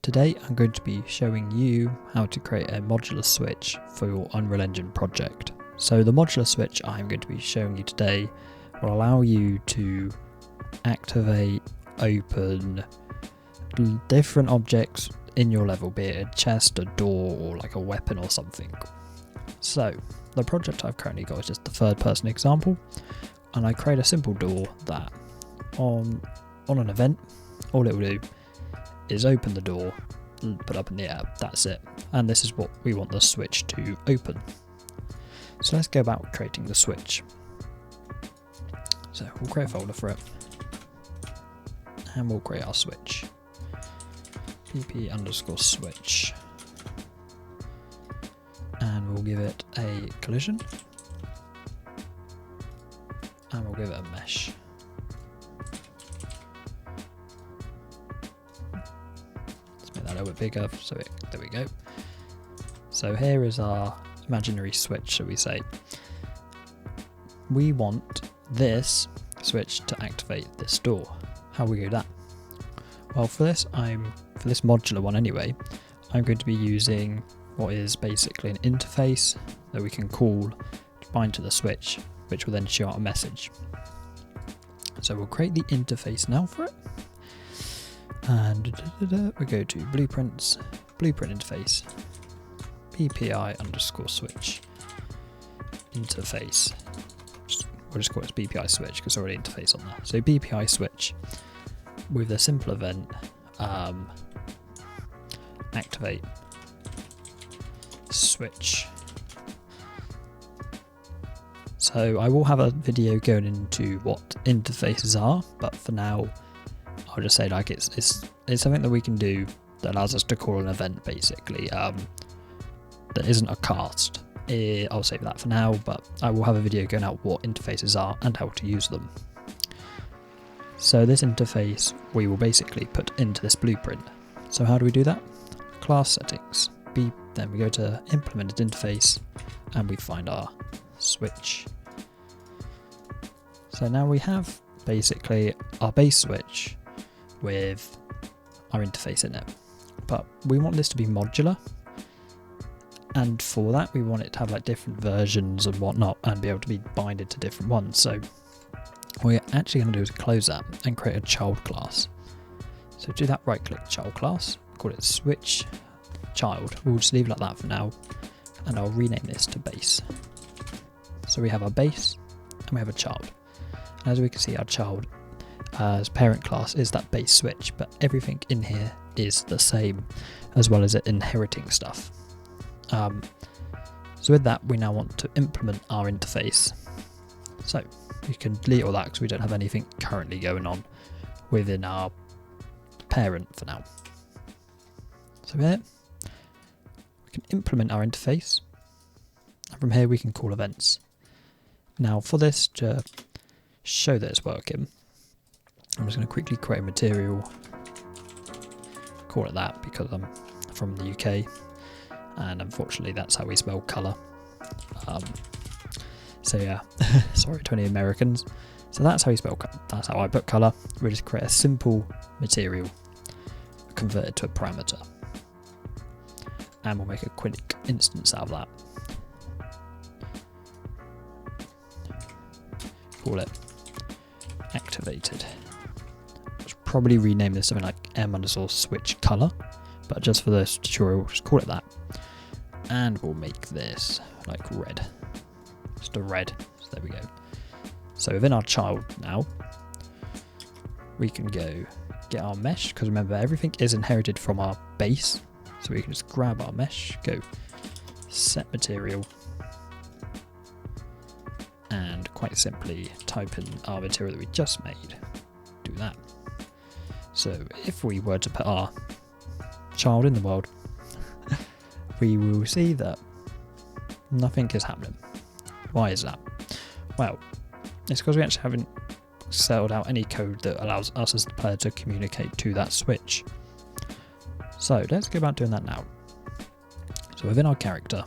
Today I'm going to be showing you how to create a modular switch for your Unreal Engine project. So the modular switch I'm going to be showing you today will allow you to activate, open different objects in your level, be it a chest, a door, or like a weapon or something. So the project I've currently got is just the third person example, and I create a simple door that on an event, all it will do is open the door, put up in the air, that's it. And this is what we want the switch to open. So let's go about creating the switch. So we'll create a folder for it, and we'll create our switch. pp_switch. And we'll give it a collision. And we'll give it a mesh. A little bit bigger, so there we go. So here is our imaginary switch, shall we say. We want this switch to activate this door. How will we do that? Well, for this modular one anyway, I'm going to be using what is basically an interface that we can call to bind to the switch, which will then show out a message. So we'll create the interface now for it. And we go to blueprints, blueprint interface, bpi_switch interface. We'll just call it bpi switch because it's already interface on there. So bpi switch with a simple event, activate switch. So I will have a video going into what interfaces are, but for now I'll just say like it's something that we can do that allows us to call an event basically, that isn't a cast. I'll save that for now, but I will have a video going out what interfaces are and how to use them. So this interface we will basically put into this blueprint. So how do we do that? Class settings, then we go to implemented interface and we find our switch. So now we have basically our base switch with our interface in it, but we want this to be modular, and for that we want it to have like different versions and whatnot and be able to be binded to different ones. So what we're actually going to do is close that and create a child class. So do that, right click child class, call it switch child. We'll just leave it like that for now, and I'll rename this to base. So we have our base and we have a child, and as we can see our child as parent class is that base switch, but everything in here is the same, as well as it inheriting stuff. So with that, we now want to implement our interface. So we can delete all that because we don't have anything currently going on within our parent for now. So here we can implement our interface, and from here we can call events. Now for this, to show that it's working, I'm just going to quickly create a material, call it that because I'm from the UK and unfortunately that's how we spell colour. So yeah, sorry to any Americans. So that's how you spell, that's how I put colour. We just create a simple material, convert it to a parameter, and we'll make a quick instance out of that. Call it activated. Probably rename this something like m_switch color, but just for this tutorial we'll just call it that, and we'll make this like red, just a red. So there we go. So within our child now we can go get our mesh, because remember everything is inherited from our base, so we can just grab our mesh, go set material, and quite simply type in our material that we just made. Do that. So if we were to put our child in the world, we will see that nothing is happening. Why is that? Well, it's because we actually haven't settled out any code that allows us as the player to communicate to that switch. So let's go about doing that now. So within our character,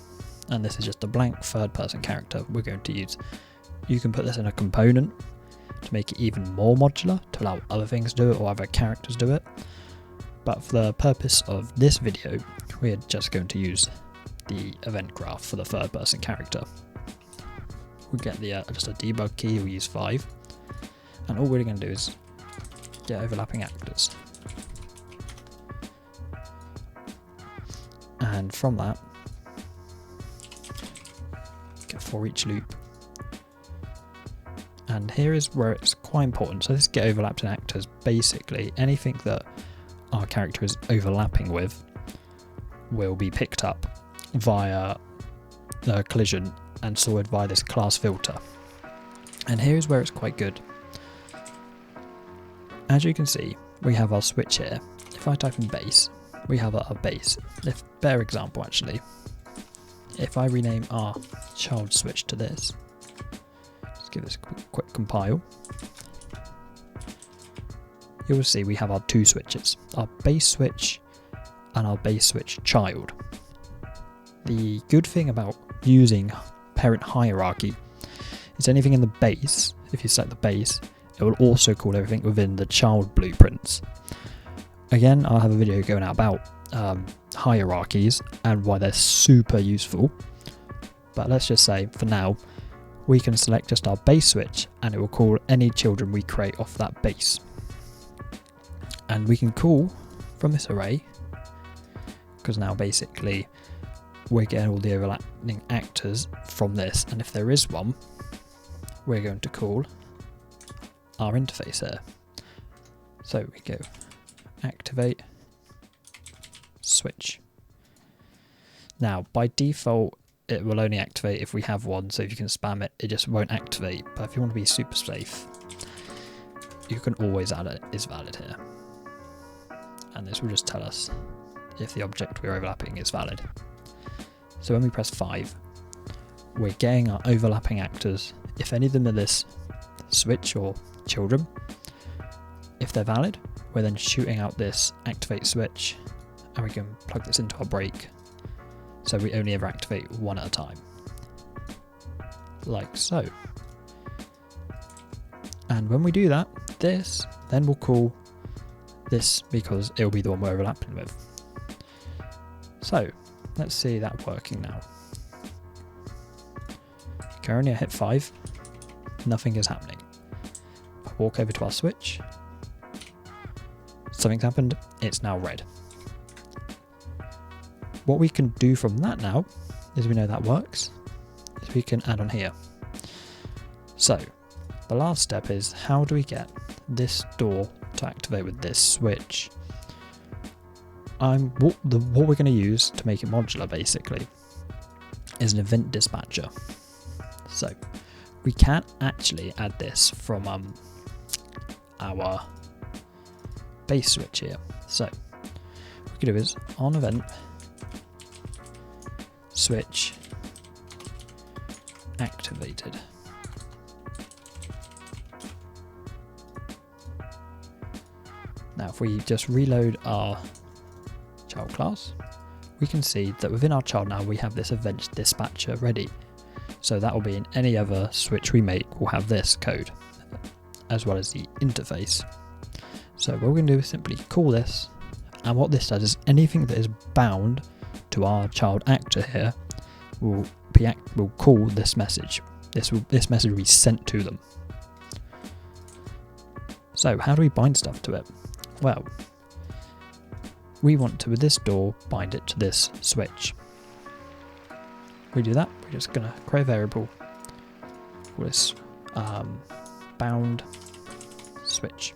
and this is just a blank third person character we're going to use, you can put this in a component to make it even more modular, to allow other things to do it or other characters do it. But for the purpose of this video, we're just going to use the event graph for the third person character. We'll get the just a debug key, we'll use 5, and all we're going to do is get overlapping actors. And from that, get for each loop. And here is where it's quite important. So this get overlapped in actors, basically anything that our character is overlapping with will be picked up via the collision and sorted via this class filter. And here's where it's quite good. As you can see, we have our switch here. If I type in base, we have our base. If better example actually, if I rename our child switch to this, let's give this a quick compile. You will see we have our two switches, our base switch and our base switch child. The good thing about using parent hierarchy is anything in the base, if you select the base, it will also call everything within the child blueprints. Again, I'll have a video going out about hierarchies and why they're super useful. But let's just say, for now, we can select just our base switch and it will call any children we create off that base. And we can call from this array, because now basically we're getting all the overlapping actors from this, and if there is one, we're going to call our interface here. So we go activate switch. Now by default it will only activate if we have one, so if you can spam it, it just won't activate. But if you want to be super safe, you can always add it is valid here. And this will just tell us if the object we're overlapping is valid. So when we press 5, we're getting our overlapping actors. If any of them are this switch or children, if they're valid, we're then shooting out this activate switch, and we can plug this into our break. So we only ever activate one at a time. Like so. And when we do that, this then will call this because it'll be the one we're overlapping with. So let's see that working now. Currently I hit 5, nothing is happening. I walk over to our switch, something's happened, it's now red. What we can do from that now, is we know that works, is we can add on here. So the last step is, how do we get this door to activate with this switch? What we're going to use to make it modular basically is an event dispatcher. So we can't actually add this from our base switch here. So what we can do is on event switch activated. Now if we just reload our child class, we can see that within our child now we have this event dispatcher ready. So that will be in any other switch we make, we'll have this code, as well as the interface. So what we're going to do is simply call this, and what this does is anything that is bound to our child actor here will call this message. This message will be sent to them. So how do we bind stuff to it? Well, we want to, with this door, bind it to this switch. We do that, we're just going to create a variable, call this bound switch.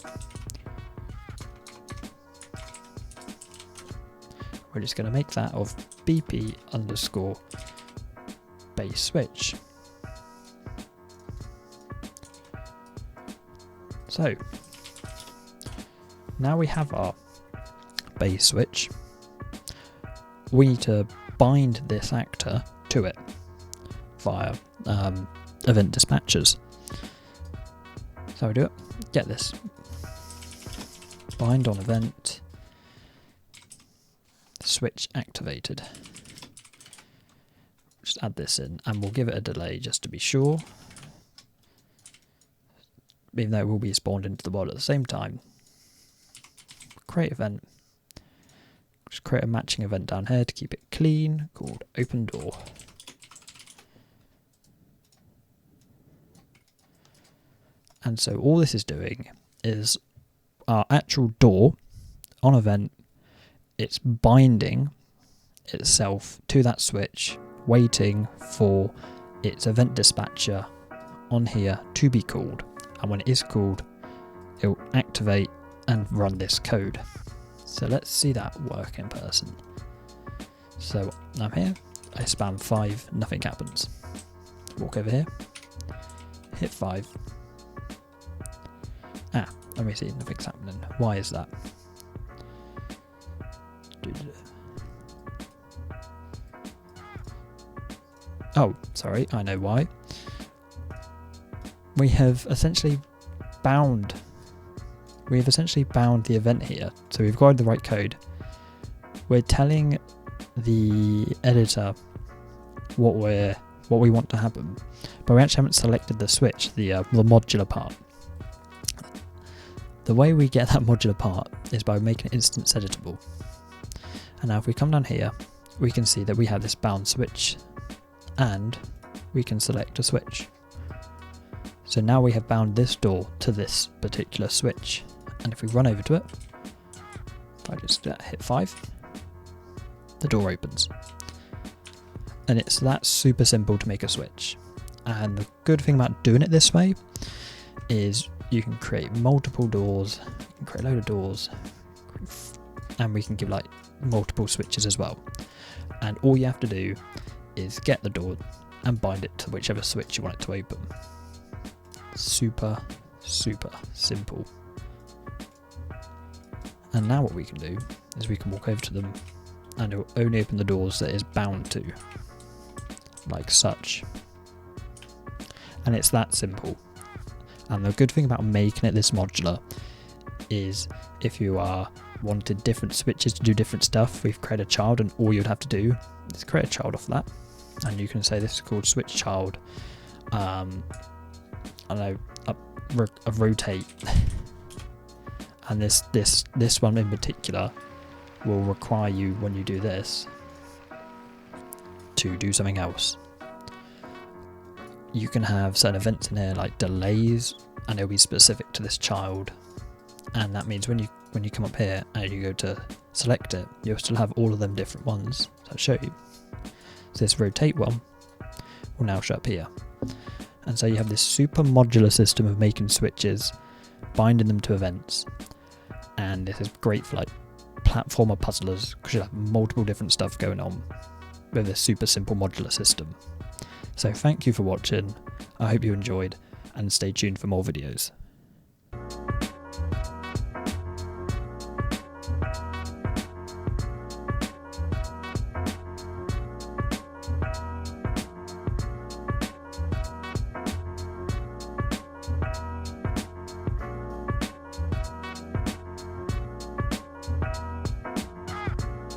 We're just going to make that of bp underscore base switch. So now we have our base switch, we need to bind this actor to it via event dispatchers. So we do it, get this, bind on event, switch activated. Just add this in and we'll give it a delay just to be sure, even though it will be spawned into the world at the same time. Create event, create a matching event down here to keep it clean called open door. And so all this is doing is our actual door on event, it's binding itself to that switch, waiting for its event dispatcher on here to be called. And when it is called, it will activate and run this code. So let's see that work in person. So I'm here, I spam 5, nothing happens. Walk over here, hit 5. Let me see, nothing's happening. Why is that? Oh, sorry, I know why. We have essentially bound the event here. So we've got the right code. We're telling the editor what we want to happen, but we actually haven't selected the switch, the modular part. The way we get that modular part is by making it instance editable. And now if we come down here, we can see that we have this bound switch and we can select a switch. So now we have bound this door to this particular switch. And if we run over to it, if I just hit 5, the door opens. And it's that super simple to make a switch. And the good thing about doing it this way is you can create multiple doors, you can create a load of doors, and we can give like multiple switches as well. And all you have to do is get the door and bind it to whichever switch you want it to open. Super, super simple. And now what we can do is we can walk over to them and it will only open the doors that it's bound to, like such. And it's that simple. And the good thing about making it this modular is if you wanted different switches to do different stuff, we've created a child, and all you'd have to do is create a child off that. And you can say this is called switch child. I don't know, a rotate. And this one in particular will require you, when you do this, to do something else. You can have certain events in here like delays, and it'll be specific to this child. And that means when you come up here and you go to select it, you'll still have all of them different ones. So I'll show you. So this rotate one will now show up here. And so you have this super modular system of making switches, binding them to events. And this is great for like platformer puzzlers, because you have multiple different stuff going on with this super simple modular system. So thank you for watching, I hope you enjoyed, and stay tuned for more videos.